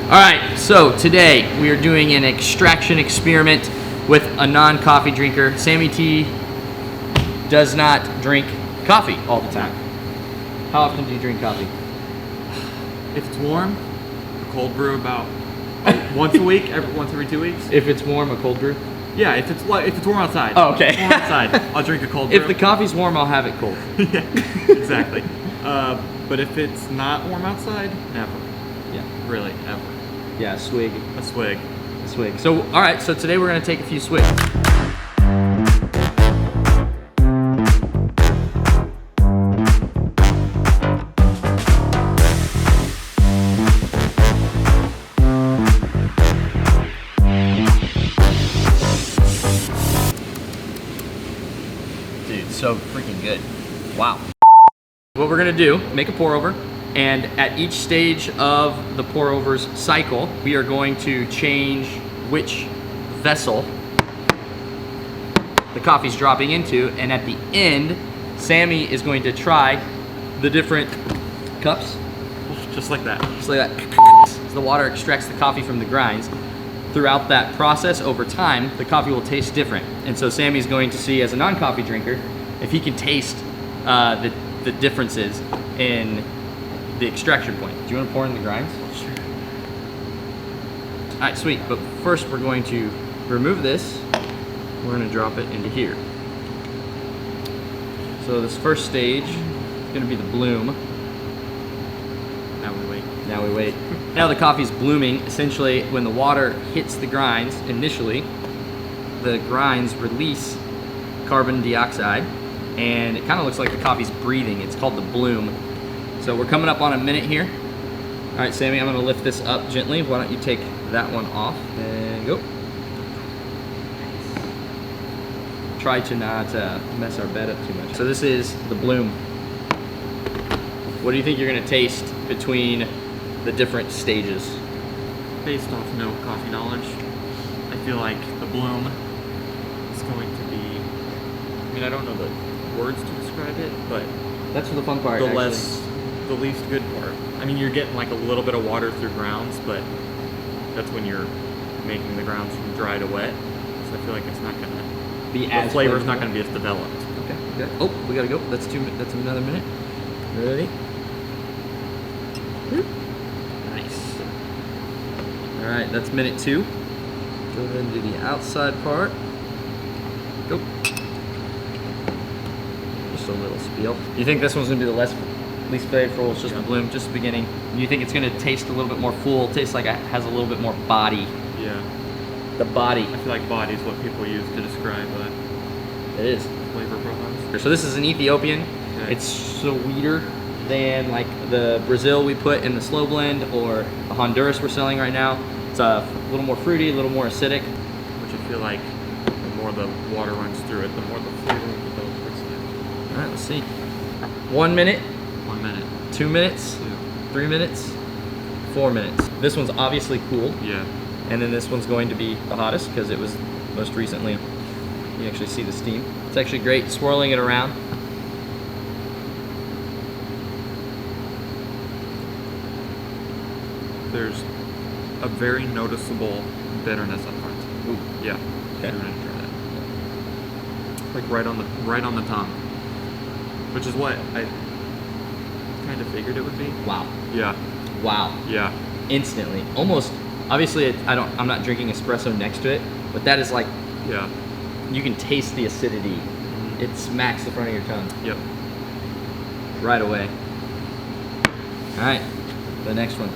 All right, so today we are doing an extraction experiment with a non-coffee drinker. Sammy T does not drink coffee all the time. How often do you drink coffee? If it's warm, a cold brew about once a week, once every 2 weeks. If it's warm, a cold brew? Yeah, if it's warm outside. Oh, okay. If it's warm outside, I'll drink a cold brew. If the coffee's warm, I'll have it cold. Yeah, exactly. But if it's not warm outside, never. Yeah. Really, ever. Yeah, a swig. A swig. A swig. So, all right, so today we're gonna take a few swigs. Dude, so freaking good. Wow. What we're gonna do, make a pour over, and at each stage of the pour over's cycle, we are going to change which vessel the coffee's dropping into, and at the end, Sammy is going to try the different cups. Just like that. Just like that. As the water extracts the coffee from the grinds. Throughout that process, over time, the coffee will taste different. And so Sammy's going to see, as a non-coffee drinker, if he can taste the differences in the extraction point. Do you want to pour in the grinds? Sure. All right, sweet. But first, we're going to remove this. We're going to drop it into here. So this first stage is going to be the bloom. Now we wait. Now we wait. Now the coffee's blooming. Essentially, when the water hits the grinds initially, the grinds release carbon dioxide, and it kind of looks like the coffee's breathing. It's called the bloom. So we're coming up on a minute here. All right, Sammy, I'm gonna lift this up gently. Why don't you take that one off and go. Try to not mess our bed up too much. So this is the bloom. What do you think you're gonna taste between the different stages? Based off no coffee knowledge, I feel like the bloom is going to be, I mean, I don't know the words to describe it, but That's the fun part, the least good part. I mean, you're getting like a little bit of water through grounds, but that's when you're making the grounds from dry to wet. So I feel like it's not gonna be the as flavor's not flavorful. gonna be as developed. Okay. Okay. Oh, we gotta go. That's another minute. Ready? Nice. All right, that's minute 2. Go ahead and do the outside part. Go. Just a little spiel. You think this one's gonna be the least flavorful? It's just the bloom, just the beginning. You think it's gonna taste a little bit more full? Tastes like it has a little bit more body. Yeah. The body. I feel like body is what people use to describe It is. flavor profiles. So this is an Ethiopian. Okay. It's sweeter than like the Brazil we put in the slow blend, or the Honduras we're selling right now. It's a little more fruity, a little more acidic. Which I feel like the more the water runs through it, the more the flavor will develop. All right, let's see. 1 minute, 1 minute. 2 minutes, 2. 3 minutes, 4 minutes. This one's obviously cooled, Yeah. and then this one's going to be the hottest because it was most recently. You actually see the steam. It's actually great swirling it around. There's a very noticeable bitterness up front. Ooh. Yeah. Okay. You're gonna try that. Like right on the tongue. Which is what I kind of figured it would be. Wow. Yeah. Wow. Yeah. Instantly. Almost. Obviously, I'm not drinking espresso next to it, but that is like, Yeah. you can taste the acidity. It smacks the front of your tongue Yep. right away. All right, the next one.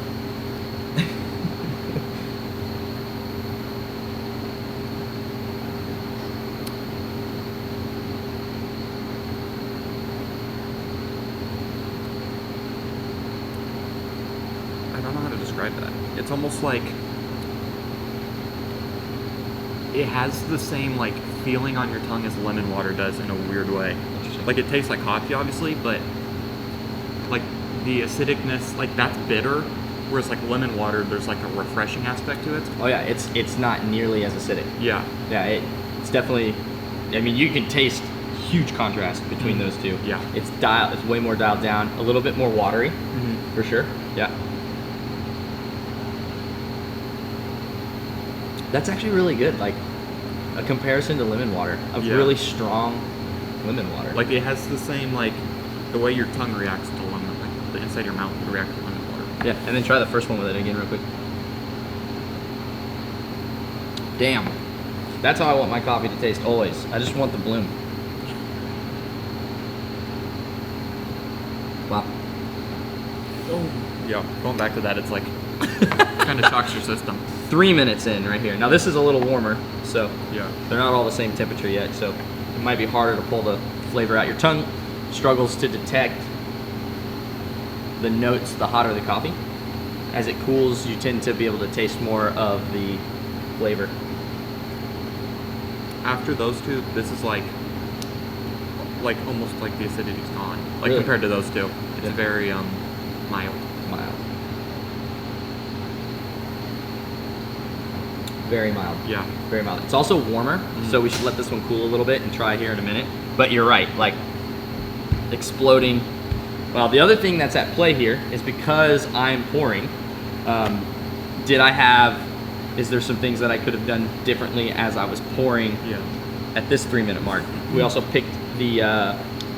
I don't know how to describe that. It's almost like it has the same like feeling on your tongue as lemon water does in a weird way. Interesting. Like it tastes like coffee, obviously, but like the acidicness, like that's bitter. Whereas like lemon water, there's like a refreshing aspect to it. Oh yeah, it's not nearly as acidic. Yeah. Yeah, it's definitely. I mean, you can taste huge contrast between those two. Yeah. It's way more dialed down, a little bit more watery, for sure. Yeah. That's actually really good. Like a comparison to lemon water, a Yeah. really strong lemon water. Like it has the same like the way your tongue reacts to lemon, like the inside of your mouth would react to lemon water. yeah, and then try the first one with it again real quick. Damn. That's how I want my coffee to taste always. I just want the bloom. Wow. Yeah, going back to that, it's like kind of shocks your system. 3 minutes in right here. Now this is a little warmer, so Yeah. they're not all the same temperature yet, so it might be harder to pull the flavor out. Your tongue struggles to detect the notes the hotter the coffee. As it cools, you tend to be able to taste more of the flavor. After those two, this is like almost like the acidity's gone. Like Really? compared to those two, it's Yeah. very mild. Mild. Very mild. Yeah. Very mild. It's also warmer, so we should let this one cool a little bit and try here in a minute. But you're right, like exploding. Well, the other thing that's at play here is because I'm pouring, is there some things that I could have done differently as I was pouring Yeah. at this 3 minute mark? We also picked the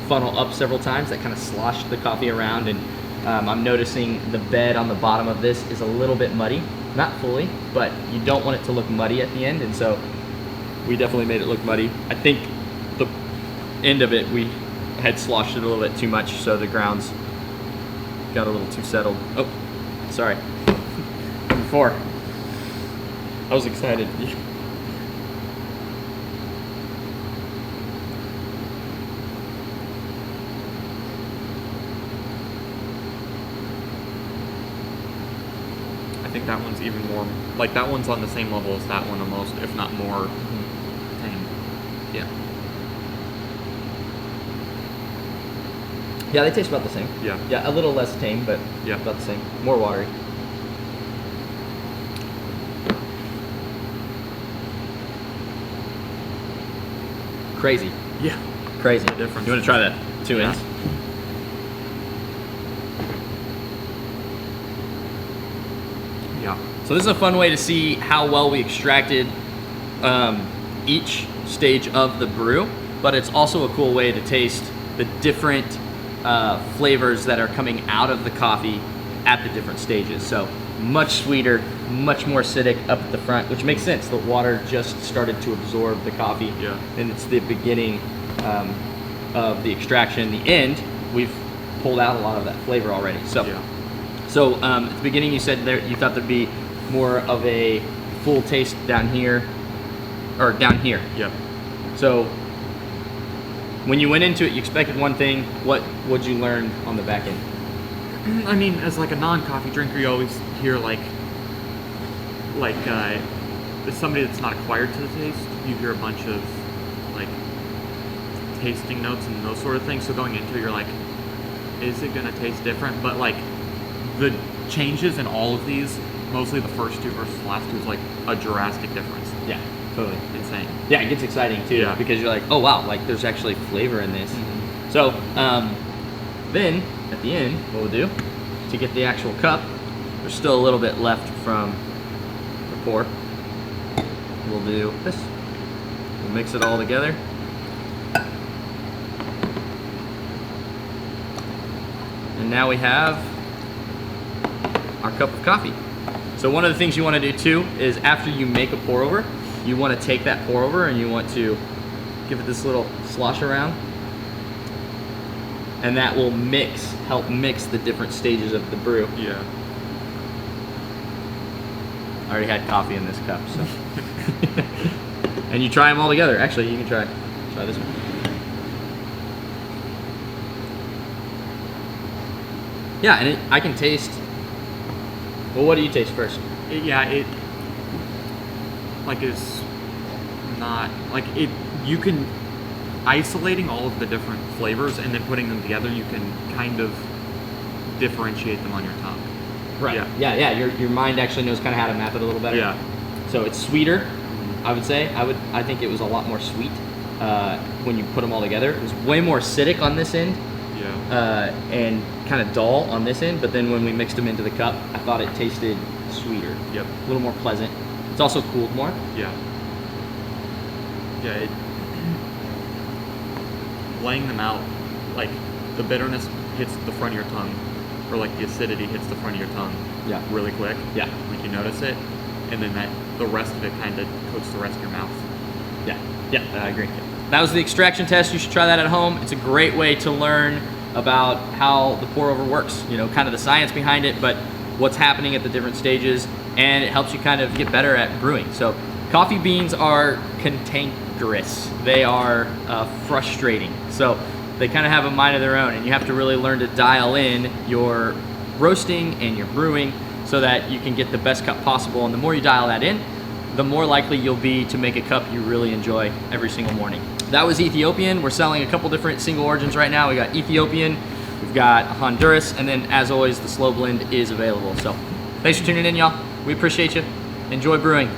funnel up several times. That kind of sloshed the coffee around, and I'm noticing the bed on the bottom of this is a little bit muddy. Not fully, but you don't want it to look muddy at the end, and so we definitely made it look muddy. I think the end of it, we had sloshed it a little bit too much, so the grounds got a little too settled. Oh, sorry. Before. I was excited. I think that one's even more like that one's on the same level as that one almost, if not more tame. Yeah. Yeah, they taste about the same. Yeah. Yeah, a little less tame, but Yeah. about the same. More watery. Crazy. Yeah. Crazy. The difference. You want to try that? 2 Yeah. ends? Yeah. So this is a fun way to see how well we extracted each stage of the brew, but it's also a cool way to taste the different flavors that are coming out of the coffee at the different stages. So much sweeter, much more acidic up at the front, which makes sense. The water just started to absorb the coffee, Yeah. and it's the beginning of the extraction. The end, we've pulled out a lot of that flavor already. So. Yeah. So at the beginning, you said there you thought there'd be more of a full taste down here, or down here. Yep. So when you went into it, you expected one thing. What would you learn on the back end? I mean, as like a non-coffee drinker, you always hear like as somebody that's not acquired to the taste, you hear a bunch of like tasting notes and those sort of things. So going into it, you're like, is it gonna taste different? But like the changes in all of these, mostly the first two versus the last two, is like a drastic difference. Yeah, totally. Insane. Yeah, it gets exciting too, Yeah. because you're like, oh wow, like there's actually flavor in this. So then at the end, what we'll do to get the actual cup, there's still a little bit left from the pour. We'll do this. We'll mix it all together. And now we have our cup of coffee. So one of the things you want to do too is after you make a pour over, you want to take that pour over and you want to give it this little slosh around. And that will help mix the different stages of the brew. Yeah. I already had coffee in this cup, so. And you try them all together. Actually, you can try this one. Yeah, and I can taste. Well, what do you taste first? It like is not like it. You can isolating all of the different flavors and then putting them together. You can kind of differentiate them on your tongue. Right. Yeah. Yeah. Your mind actually knows kind of how to map it a little better. Yeah. So it's sweeter. I would say. I think it was a lot more sweet when you put them all together. It was way more acidic on this end. Yeah. And kind of dull on this end, but then when we mixed them into the cup, I thought it tasted sweeter. Yep. A little more pleasant. It's also cooled more. Yeah. Yeah. Laying them out, like the bitterness hits the front of your tongue, or like the acidity hits the front of your tongue. Yeah. Really quick. Yeah. Like you notice it, and then the rest of it kind of coats the rest of your mouth. Yeah. Yeah. I agree. That was the extraction test. You should try that at home. It's a great way to learn about how the pour over works. You know, kind of the science behind it, but what's happening at the different stages, and it helps you kind of get better at brewing. So coffee beans are cantankerous. They are frustrating. So they kind of have a mind of their own, and you have to really learn to dial in your roasting and your brewing so that you can get the best cup possible. And the more you dial that in, the more likely you'll be to make a cup you really enjoy every single morning. That was Ethiopian. We're selling a couple different single origins right now. We got Ethiopian, we've got Honduras, and then as always, the slow blend is available. So thanks for tuning in, y'all. We appreciate you. Enjoy brewing.